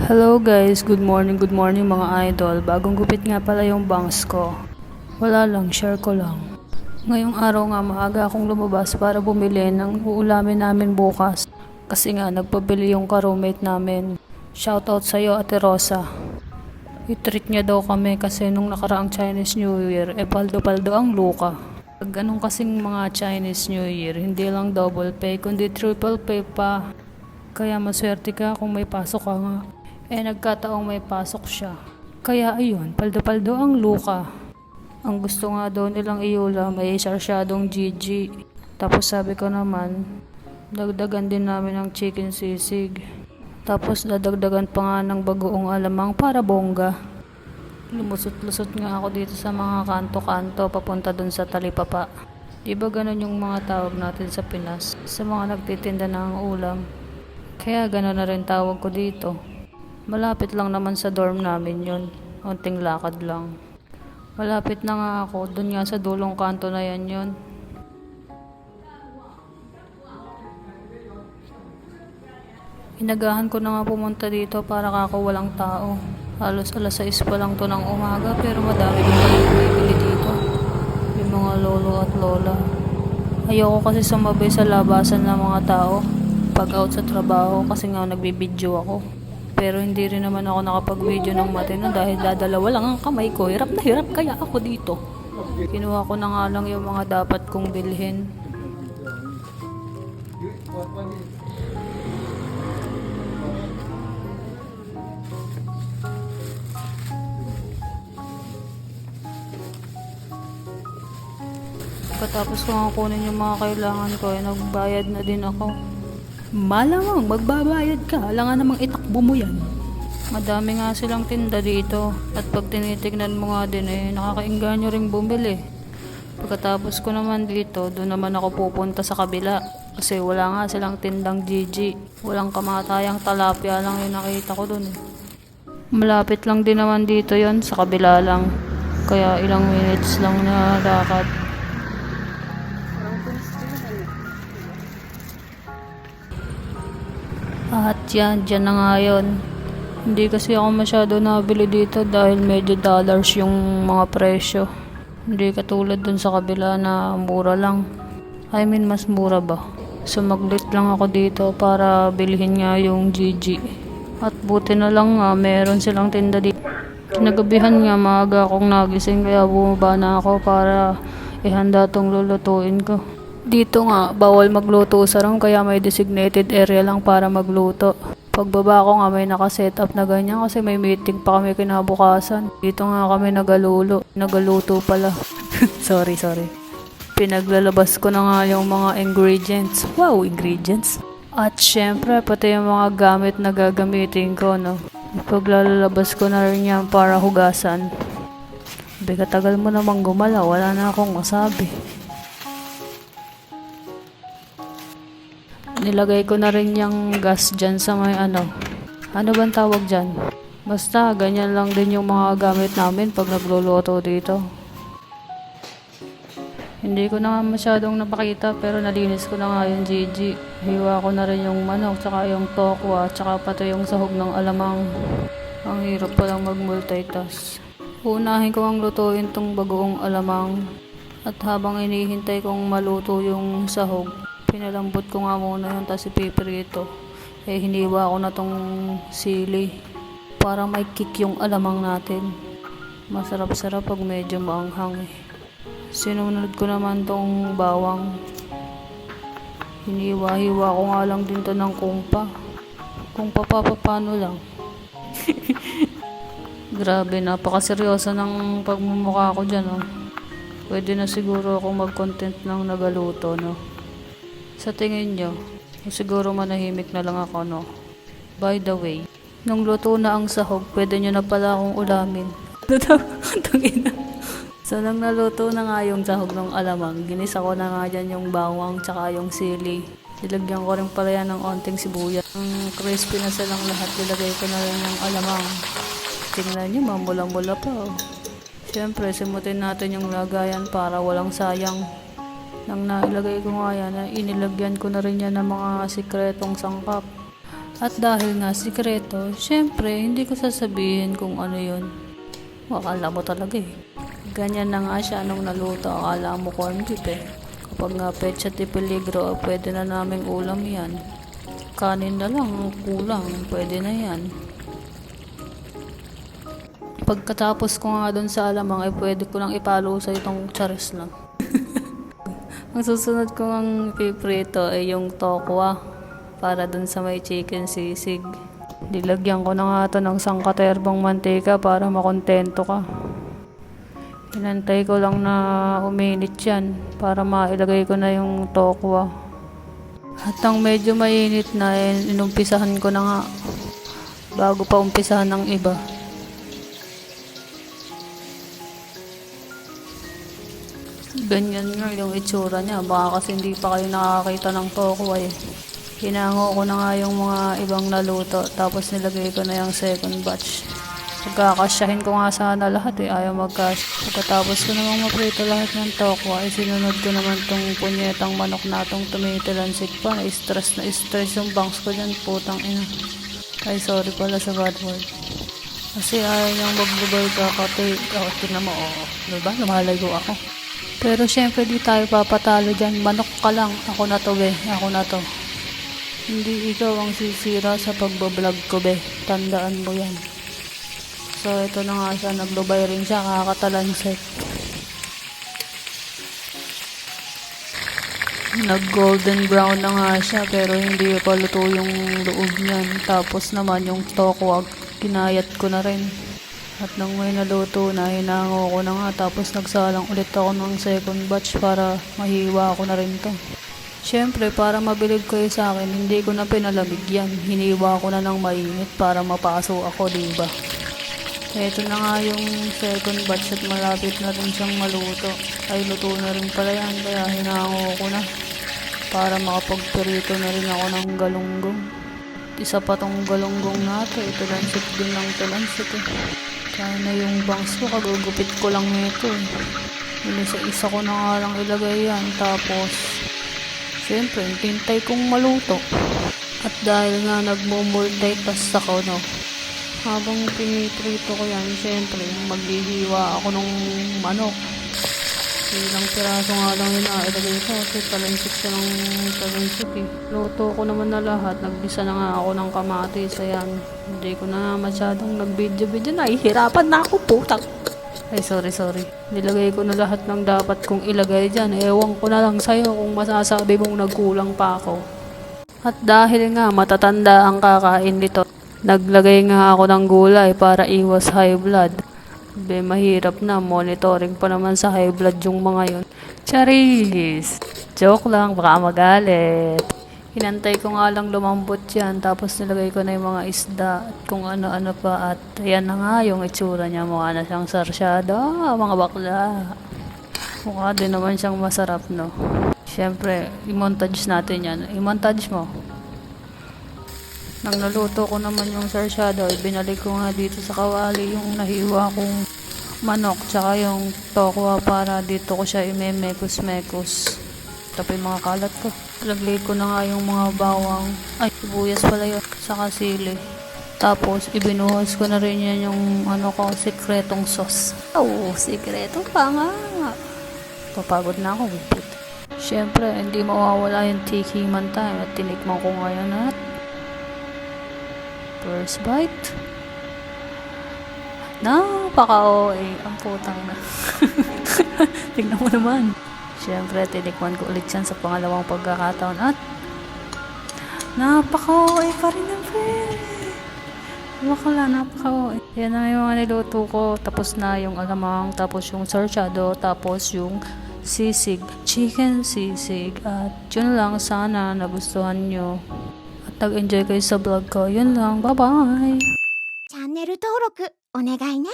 Hello guys, good morning mga idol. Bagong gupit nga pala yung bangs ko. Wala lang, share ko lang. Ngayong araw nga maaga akong lumabas para bumili ng uulamin namin bukas. Kasi nga nagpabili yung ka-roommate namin. Shoutout sa'yo Ate Rosa. I-treat niya daw kami kasi nung nakaraang Chinese New Year, paldo-paldo ang luka. Pag ganun kasing mga Chinese New Year, hindi lang double pay kundi triple pay pa. Kaya maswerte ka kung may pasok ka nga. Nagkataong may pasok siya. Kaya ayun, paldo-paldo ang luka. Ang gusto nga daw nilang iulam ay sarsyadong GG. Tapos sabi ko naman, dagdagan din namin ng chicken sisig. Tapos dadagdagan pa nga ng bagoong alamang para bongga. Lumusot-lusot nga ako dito sa mga kanto-kanto papunta dun sa talipapa. Diba ganun yung mga tawag natin sa Pinas, sa mga nagtitinda ng ulam. Kaya ganun na rin tawag ko dito. Malapit lang naman sa dorm namin yun. Unting lakad lang. Malapit na nga ako. Doon nga sa dulong kanto na yan yun. Inagahan ko na nga pumunta dito para kako walang tao. Halos alas 6 pa lang to ng umaga pero madami din na bumibili dito. Yung mga lolo at lola. Ayoko kasi sumabay sa labasan ng mga tao pag out sa trabaho kasi nga nagbibideo ako. Pero hindi rin naman ako nakapag-video ng matino dahil dadalawa lang ang kamay ko. Hirap na hirap kaya ako dito. Kinuha ko na nga lang yung mga dapat kong bilhin. Pagkatapos ko nga kunin yung mga kailangan ko, nagbayad na din ako. Malamang magbabayad ka, alangan namang itakbo mo yan. Madami nga silang tinda dito at pag tinitignan mo nga din nakakainganyo ring bumili. Pagkatapos ko naman dito, doon naman ako pupunta sa kabila kasi wala nga silang tindang GG. Walang kamatayang talapia lang yung nakita ko doon. Malapit lang din naman dito yon sa kabila lang. Kaya ilang minutes lang na lakad. At yan, dyan na nga yun. Hindi kasi ako masyado nabili dito dahil medyo dollars yung mga presyo. Hindi katulad dun sa kabila na mura lang. I mean, mas mura ba? Sumaglit lang ako dito para bilhin nga yung GG. At buti na lang nga, meron silang tinda dito. Kinagabihan nga, maaga akong nagising kaya bumaba na ako para ihanda tong lulutuin ko. Dito nga, bawal magluto sa room kaya may designated area lang para magluto. Pagbaba ko nga may nakasetup na ganyan kasi may meeting pa kami kinabukasan. Dito nga kami nagaluto pala. sorry. Pinaglalabas ko na nga yung mga ingredients. Wow, ingredients! At syempre, pati yung mga gamit na gagamitin ko, no? Ipaglalabas ko na rin yan para hugasan. Katagal mo namang gumala, wala na akong masabi. Nilagay ko na rin yung gas dyan sa may ano bang tawag dyan? Basta, ganyan lang din yung mga gamit namin pag nagluluto dito. Hindi ko na masyadong napakita pero nalinis ko na nga yung GG. Hiwa ko na rin yung manok, tsaka yung tokwa, tsaka pati yung sahog ng alamang. Ang hirap palang mag-multitask. Unahin ko ang lutuin tong bagoong alamang. At habang inihintay kong maluto yung sahog, pinalambot ko nga muna yung tas ipiprito. Hiniwa ko na tong sili para may kick yung alamang natin. Masarap-sarap pag medyo maanghang Sinunod ko naman tong bawang. Hiniwa-hiwa ko nga lang din to ng kumpa. Kung paano lang. Grabe, napakaseryoso ng pagmumukha ko dyan, Pwede na siguro ako mag-content ng nagaluto, Sa tingin nyo, siguro manahimik na lang ako, By the way, nung luto na ang sahog, pwede nyo na pala akong ulamin. So, nang naluto na nga yung sahog ng alamang, ginisa ko na nga dyan yung bawang tsaka yung sili. Nilagyan ko rin pala yan ng onting sibuyas. Ang crispy na silang lahat, nilagay ko na rin yung alamang. Tingnan nyo, mamula-mula pa, Siyempre, simutin natin yung lagayan para walang sayang. Nang nailagay ko nga yan, inilagyan ko na rin yan ng mga sikretong sangkap. At dahil nga sikreto, syempre hindi ko sasabihin kung ano yun. Akala mo talaga eh. Ganyan na nga siya nung naluto, akala mo corn beef eh. Kapag nga petsa de peligro, pwede na naming ulam yan. Kanin na lang ang kulang, pwede na yan. Pagkatapos ko nga doon sa alamang, ay pwede ko lang ipalo sa itong charis lang. Ang susunod ko ang piprito ay yung tokwa para doon sa may chicken sisig. Dilagyan ko na nga ito ng sangkaterbang mantika para makontento ka. Inantay ko lang na uminit yan para mailagay ko na yung tokwa. At ang medyo mainit na, inumpisahan ko na nga bago pa umpisahan ng iba. Ganyan nga yung itsura niya. Baka kasi hindi pa kayo nakakita ng tokwa eh. Hinango ko na nga yung mga ibang naluto. Tapos nilagay ko na yung second batch. Pagkakasyahin ko nga sana lahat eh. Ayaw magkasya. Pagkatapos ko namang maprito lahat ng tokwa, ay sinunod ko naman tong punyetang manok na tong tumitilansik pa. Na-stress yung bangs ko dyan. Putang ina. Ay sorry pala sa bad word. Kasi ayaw niyang maglubay kakatay. Tingnan mo diba? Lumalayo ako. Pero syempre di tayo papatalo dyan. Manok ka lang. Ako na to be. Ako na to. Hindi ikaw ang sisira sa pagbablog ko be. Tandaan mo yan. So ito na nga siya. Naglubay rin siya. Kakatalansik. Nag golden brown na nga siya. Pero hindi pa luto yung loob niyan. Tapos naman yung tokwa. Kinayat ko na rin. At nang may naluto na, hinango ko na nga. Tapos nagsalang ulit ako ng second batch para mahiwa ko na rin to. Siyempre, para mabilib kayo sa akin, hindi ko na pinalamig yan. Hiniwa ko na ng mainit para mapaso ako, diba? Ito na nga yung second batch at malapit na rin siyang maluto. Ay, luto na rin pala yan. Kaya hinango ko na para makapagpirito na rin ako ng galunggong. Isa pa tong galunggong nato. Ito lansik din ng talansik eh. Sana yung bangs ko, kagugupit ko lang nito eh. Isa ko na nga lang ilagay yan. Tapos, siyempre, tintay kong maluto. At dahil nga nagmumultitask ako, no, habang piniprito ko yan, siyempre, maghihiwa ako ng manok. Ilang piraso nga lang yun ilagay ko kasi talansik siya ng talansik eh. Luto ko naman na lahat. Nagbisa na nga ako ng kamatis. Ayan. Hindi ko na masyadong nag-video-video. Nahihirapan na ako putang. Ay sorry. Nilagay ko na lahat ng dapat kong ilagay dyan. Ewan ko na lang sa'yo kung masasabi mong nagkulang pa ako. At dahil nga matatanda ang kakain nito, naglagay nga ako ng gulay para iwas high blood. Be, mahirap na. Monitoring pa naman sa high blood yung mga yun. Charis! Joke lang, baka magalit. Hinantay ko nga lang lumambot yan. Tapos nilagay ko na yung mga isda at kung ano-ano pa. At yan na nga yung itsura niya. Mukha na siyang sarsyada. Mga bakla. Mukha din naman siyang masarap, no? Siyempre, i-montage natin yan. I-montage mo. Nang naluto ko naman yung sarsyado, ibinalik ko nga dito sa kawali yung nahiwa kong manok tsaka yung tokwa para dito ko siya imemekos-mekos. Tapos yung mga kalat ko. Lagay ko na nga yung mga bawang. Ay, sibuyas pala yun. Saka sili. Tapos, ibinuhos ko na rin yan yung sikretong sauce. Oh, sikreto pa nga. Papagod na ako. Siyempre, hindi mawawala yung tiki man time at tinikman ko ngayon at first bite. Napaka-OA. Ang putang na. Tignan mo naman. Siyempre, tinikman ko ulit yan sa pangalawang pagkakataon at napaka-OA pa rin ang friend. Bakala, napaka-OA. Yan na yung mga niluto ko. Tapos na yung alamang, tapos yung sarsyado, tapos yung sisig. Chicken sisig. At yun lang, sana nagustuhan nyo. Nag-enjoy kayo sa vlog ko. Yun lang. Bye-bye! チャンネル登録お願いね。